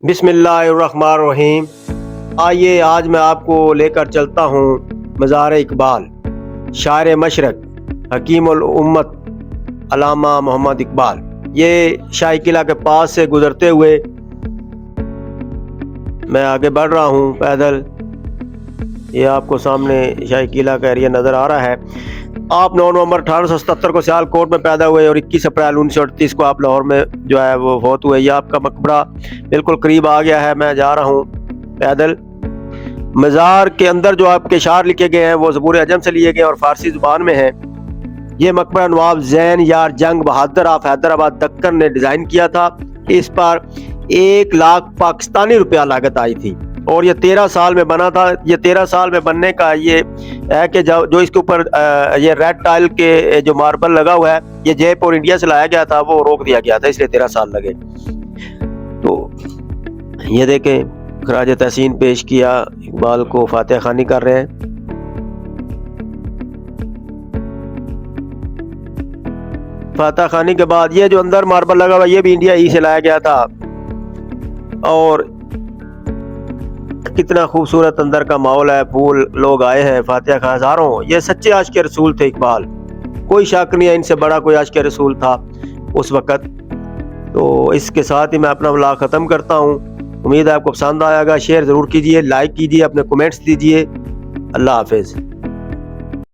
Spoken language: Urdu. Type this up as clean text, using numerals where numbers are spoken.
بسم اللہ الرحمن الرحیم۔ آئیے آج میں آپ کو لے کر چلتا ہوں مزار اقبال، شاعر مشرق حکیم الامت علامہ محمد اقبال۔ یہ شاہی قلعہ کے پاس سے گزرتے ہوئے میں آگے بڑھ رہا ہوں پیدل۔ یہ آپ کو سامنے شاہی قلعہ کا ایریا نظر آ رہا ہے۔ آپ 9 نومبر 1877 کو سیال کوٹ میں پیدا ہوئے اور 21 اپریل 1938 کو آپ لاہور میں جو ہے وہ فوت ہوئے۔ یہ آپ کا مقبرہ بالکل قریب آ گیا ہے، میں جا رہا ہوں پیدل۔ مزار کے اندر جو آپ کے اشعار لکھے گئے ہیں وہ زبور عجم سے لیے گئے اور فارسی زبان میں ہیں۔ یہ مقبرہ نواب زین یار جنگ بہادر آف حیدرآباد دکن نے ڈیزائن کیا تھا۔ اس پر 1 لاکھ پاکستانی روپیہ لاگت آئی تھی اور یہ 13 سال میں بنا تھا۔ یہ 13 سال میں بننے کا یہ ہے کہ جو اس کے اوپر یہ ریڈ ٹائل کے جو ماربل لگا ہوا ہے، یہ جے پور انڈیا سے لایا گیا تھا، وہ روک دیا گیا تھا، اس لیے 13 سال لگے۔ تو یہ دیکھیں خراج تحسین پیش کیا، اقبال کو فاتحہ خوانی کر رہے ہیں۔ فاتحہ خوانی کے بعد یہ جو اندر ماربل لگا ہوا یہ بھی انڈیا ہی سے لایا گیا تھا، اور کتنا خوبصورت اندر کا ماحول ہے، پھول لوگ آئے ہیں، فاتحہ خواہ ہزاروں۔ یہ سچے عاشق رسول تھے اقبال، کوئی شک نہیں ہے ان سے بڑا کوئی عاشق رسول تھا اس وقت۔ تو اس کے ساتھ ہی میں اپنا ولاگ ختم کرتا ہوں۔ امید ہے آپ کو پسند آئے گا، شیئر ضرور کیجیے، لائک کیجیے، اپنے کومنٹس دیجیے۔ اللہ حافظ۔